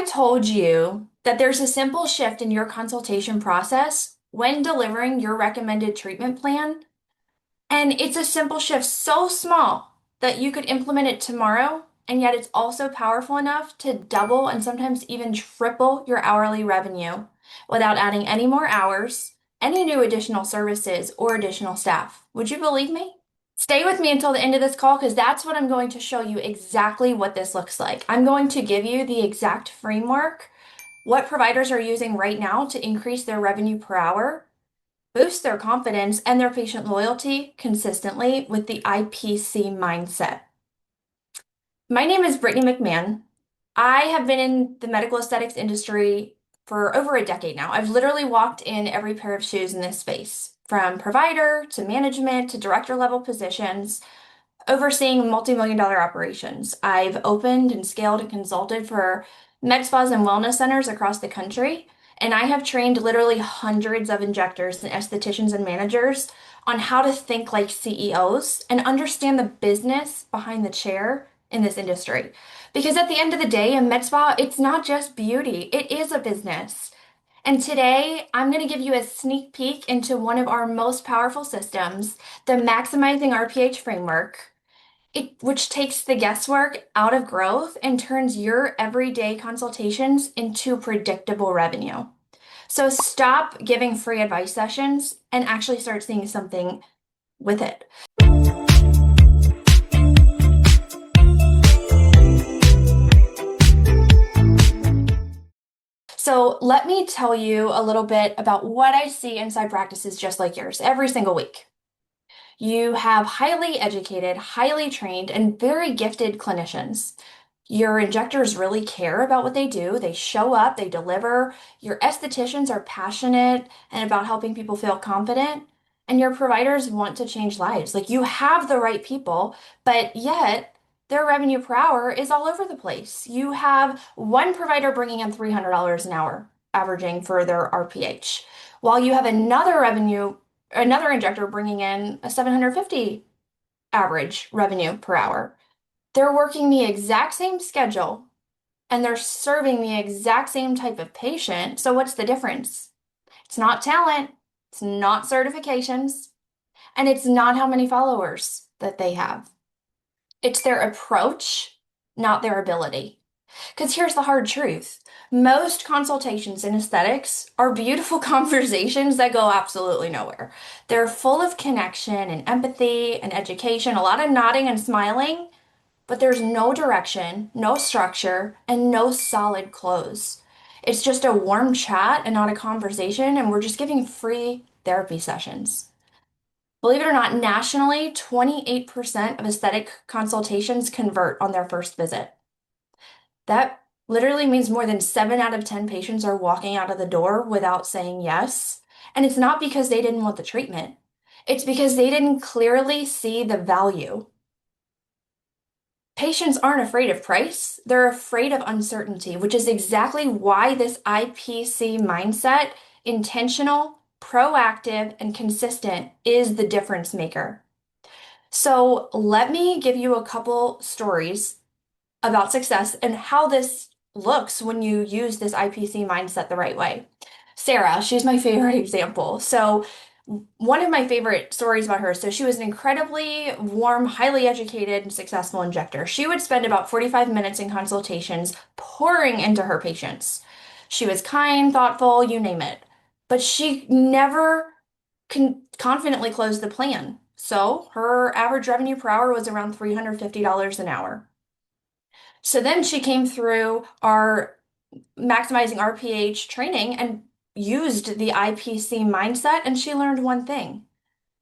I told you that there's a simple shift in your consultation process when delivering your recommended treatment plan, and it's a simple shift so small that you could implement it tomorrow, and yet it's also powerful enough to double and sometimes even triple your hourly revenue without adding any more hours, any new additional services, or additional staff. Would you believe me? Stay with me until the end of this call because that's what I'm going to show you exactly what this looks like. I'm going to give you the exact framework, what providers are using right now to increase their revenue per hour, boost their confidence and their patient loyalty consistently with the IPC mindset. My name is Brittany McMahon. I have been in the medical aesthetics industry for over a decade now. I've literally walked in every pair of shoes in this space, from provider to management to director level positions, overseeing multi-million dollar operations. I've opened and scaled and consulted for med spas and wellness centers across the country, and I have trained literally hundreds of injectors and estheticians and managers on how to think like CEOs and understand the business behind the chair in this industry. Because at the end of the day, a med spa, it's not just beauty, it is a business. And today, I'm going to give you a sneak peek into one of our most powerful systems, the Maximizing RPH framework, which takes the guesswork out of growth and turns your everyday consultations into predictable revenue. So stop giving free advice sessions and actually start seeing something with it. So let me tell you a little bit about what I see inside practices just like yours every single week. You have highly educated, highly trained, and very gifted clinicians. Your injectors really care about what they do. They show up, they deliver. Your estheticians are passionate and about helping people feel confident. And your providers want to change lives. Like you have the right people, but yet their revenue per hour is all over the place. You have one provider bringing in $300 an hour, averaging for their RPH, while you have another injector bringing in a 750 average revenue per hour. They're working the exact same schedule and they're serving the exact same type of patient. So what's the difference? It's not talent, it's not certifications, and it's not how many followers that they have. It's their approach, not their ability. Because here's the hard truth. Most consultations in aesthetics are beautiful conversations that go absolutely nowhere. They're full of connection and empathy and education, a lot of nodding and smiling, but there's no direction, no structure, and no solid close. It's just a warm chat and not a conversation, and we're just giving free therapy sessions. Believe it or not, nationally, 28% of aesthetic consultations convert on their first visit. That literally means more than 7 out of 10 patients are walking out of the door without saying yes. And it's not because they didn't want the treatment, it's because they didn't clearly see the value. Patients aren't afraid of price, they're afraid of uncertainty, which is exactly why this IPC mindset, intentional, proactive, and consistent, is the difference maker. So, let me give you a couple stories about success and how this looks when you use this IPC mindset the right way. Sarah, she's my favorite example. So, one of my favorite stories about her, so she was an incredibly warm, highly educated, and successful injector. She would spend about 45 minutes in consultations pouring into her patients. She was kind, thoughtful, you name it. But she never confidently closed the plan. So her average revenue per hour was around $350 an hour. So then she came through our maximizing RPH training and used the IPC mindset, and she learned one thing.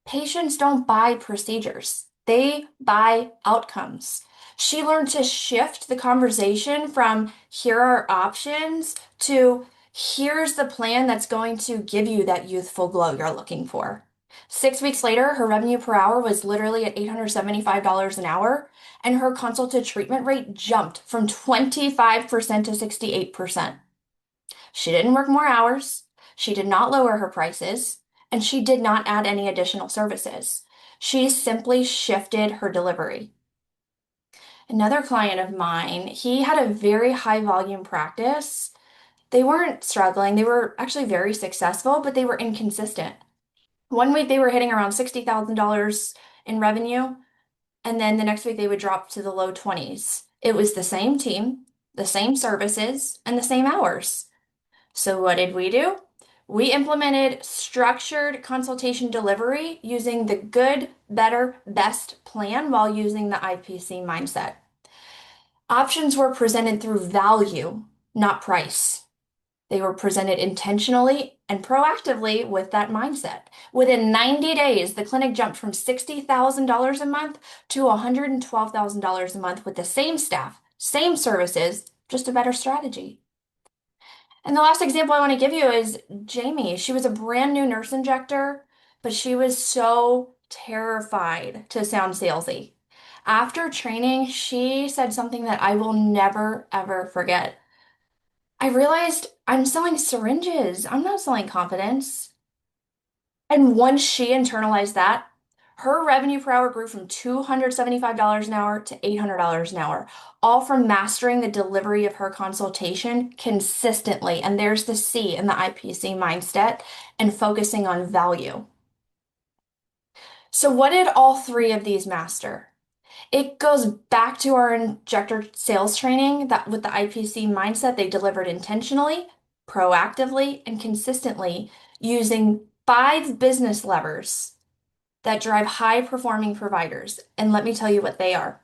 Patients don't buy procedures, they buy outcomes. She learned to shift the conversation from here are options to here's the plan that's going to give you that youthful glow you're looking for. 6 weeks later, her revenue per hour was literally at $875 an hour, and her consult to treatment rate jumped from 25% to 68%. She didn't work more hours, she did not lower her prices, and she did not add any additional services. She simply shifted her delivery. Another client of mine, he had a very high volume practice. They weren't struggling, they were actually very successful, but they were inconsistent. One week they were hitting around $60,000 in revenue, and then the next week they would drop to the low 20s. It was the same team, the same services, and the same hours. So what did we do? We implemented structured consultation delivery using the good, better, best plan while using the IPC mindset. Options were presented through value, not price. They were presented intentionally and proactively with that mindset. Within 90 days, the clinic jumped from $60,000 a month to $112,000 a month with the same staff, same services, just a better strategy. And the last example I want to give you is Jamie. She was a brand new nurse injector, but she was so terrified to sound salesy. After training, she said something that I will never, ever forget. I realized I'm selling syringes. I'm not selling confidence. And once she internalized that, her revenue per hour grew from $275 an hour to $800 an hour, all from mastering the delivery of her consultation consistently. And there's the C in the IPC mindset and focusing on value. So, what did all three of these master? It goes back to our injector sales training that with the IPC mindset, they delivered intentionally, proactively, and consistently using 5 business levers that drive high performing providers. And let me tell you what they are.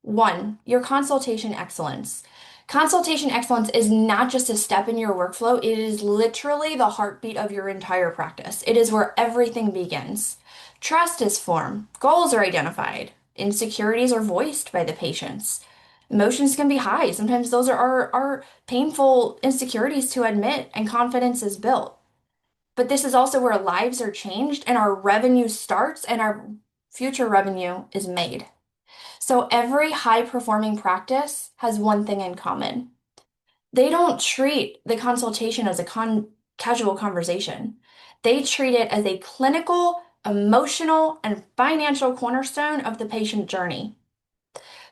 One, your consultation excellence. Consultation excellence is not just a step in your workflow, it is literally the heartbeat of your entire practice. It is where everything begins. Trust is formed, goals are identified, insecurities are voiced by the patients. Emotions can be high. Sometimes those are our painful insecurities to admit, and confidence is built. But this is also where lives are changed and our revenue starts and our future revenue is made. So every high performing practice has one thing in common. They don't treat the consultation as a casual conversation. They treat it as a clinical, emotional, and financial cornerstone of the patient journey.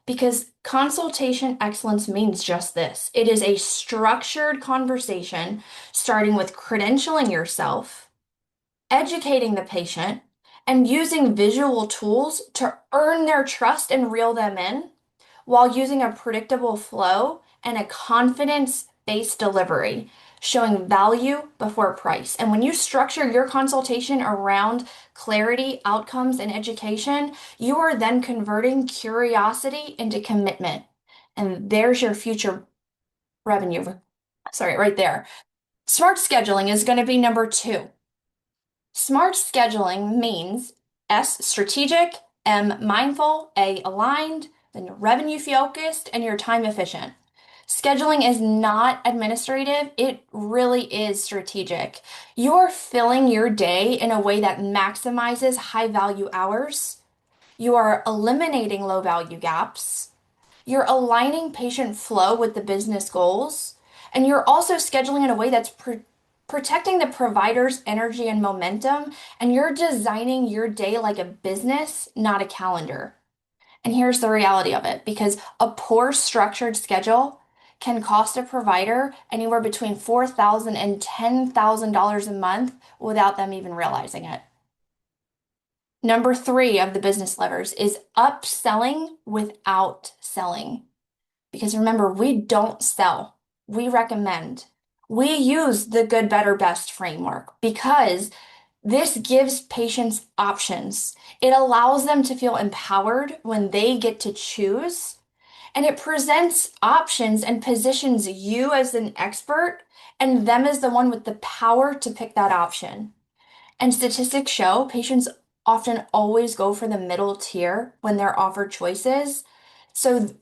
Because consultation excellence means just this. It is a structured conversation starting with credentialing yourself, educating the patient, and using visual tools to earn their trust and reel them in while using a predictable flow and a confidence-based delivery, showing value before price. And when you structure your consultation around clarity, outcomes, and education, you are then converting curiosity into commitment. And there's your future revenue. Sorry, right there. Smart scheduling is going to be number 2. Smart scheduling means S, strategic, M, mindful, A, aligned, then you're revenue focused, and you're time efficient. Scheduling is not administrative, it really is strategic. You're filling your day in a way that maximizes high value hours. You are eliminating low value gaps. You're aligning patient flow with the business goals, and you're also scheduling in a way that's protecting the provider's energy and momentum, and you're designing your day like a business, not a calendar. And here's the reality of it, because a poor structured schedule can cost a provider anywhere between $4,000 and $10,000 a month without them even realizing it. Number 3 of the business levers is upselling without selling. Because remember, we don't sell, we recommend. We use the good, better, best framework because this gives patients options. It allows them to feel empowered when they get to choose, and it presents options and positions you as an expert and them as the one with the power to pick that option. And statistics show patients often always go for the middle tier when they're offered choices. So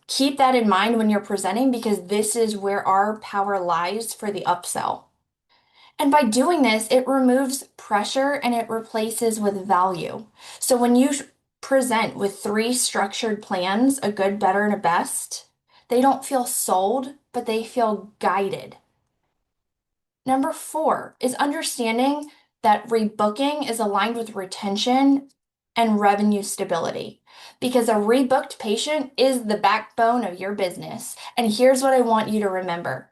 keep that in mind when you're presenting because this is where our power lies for the upsell. And by doing this, it removes pressure and it replaces with value. So when you present with 3 structured plans, a good, better, and a best, they don't feel sold, but they feel guided. Number 4 is understanding that rebooking is aligned with retention and revenue stability. Because a rebooked patient is the backbone of your business. And here's what I want you to remember.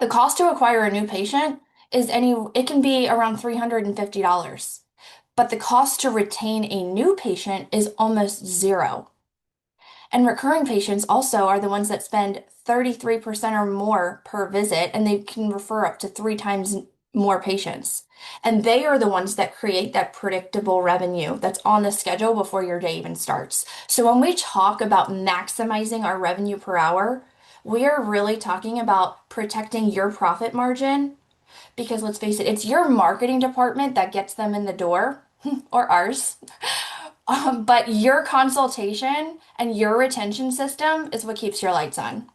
The cost to acquire a new patient it can be around $350. But the cost to retain a new patient is almost zero. And recurring patients also are the ones that spend 33% or more per visit, and they can refer up to three times more patients. And they are the ones that create that predictable revenue that's on the schedule before your day even starts. So when we talk about maximizing our revenue per hour, we are really talking about protecting your profit margin because let's face it, it's your marketing department that gets them in the door, or ours. But your consultation and your retention system is what keeps your lights on.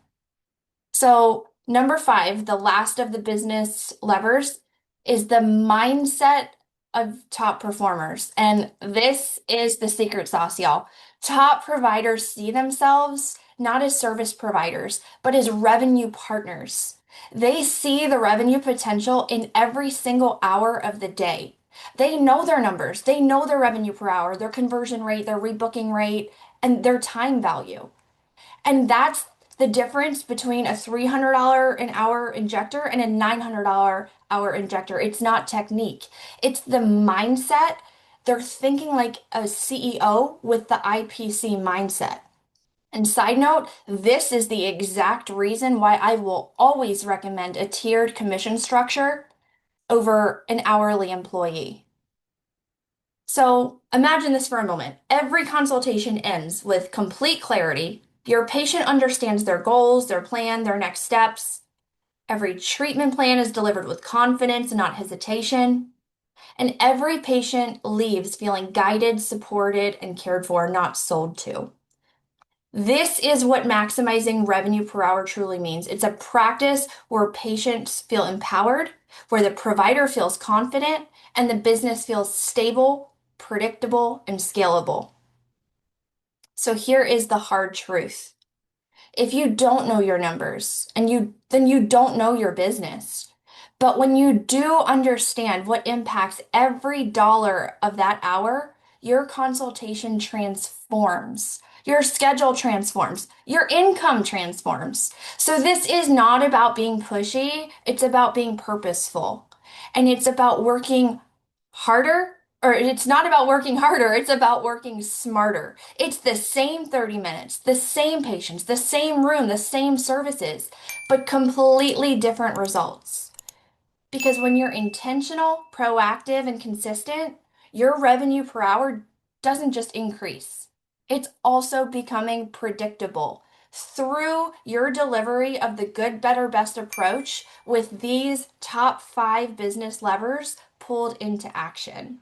So, number five, the last of the business levers, is the mindset of top performers. And this is the secret sauce, y'all. Top providers see themselves not as service providers, but as revenue partners. They see the revenue potential in every single hour of the day. They know their numbers, they know their revenue per hour, their conversion rate, their rebooking rate, and their time value. And that's the difference between a $300 an hour injector and a $900 hour injector. It's not technique, it's the mindset. They're thinking like a CEO with the IPC mindset. And side note, this is the exact reason why I will always recommend a tiered commission structure over an hourly employee. So imagine this for a moment. Every consultation ends with complete clarity. Your patient understands their goals, their plan, their next steps. Every treatment plan is delivered with confidence and not hesitation. And every patient leaves feeling guided, supported, and cared for, not sold to. This is what maximizing revenue per hour truly means. It's a practice where patients feel empowered, where the provider feels confident, and the business feels stable, predictable, and scalable. So here is the hard truth. If you don't know your numbers and then you don't know your business. But when you do understand what impacts every dollar of that hour, your consultation transforms. Your schedule transforms. Your income transforms. So this is not about being pushy, it's about being purposeful. And it's about working harder, or it's not about working harder, it's about working smarter. It's the same 30 minutes, the same patients, the same room, the same services, but completely different results. Because when you're intentional, proactive, and consistent, your revenue per hour doesn't just increase, it's also becoming predictable through your delivery of the good, better, best approach with these top five business levers pulled into action.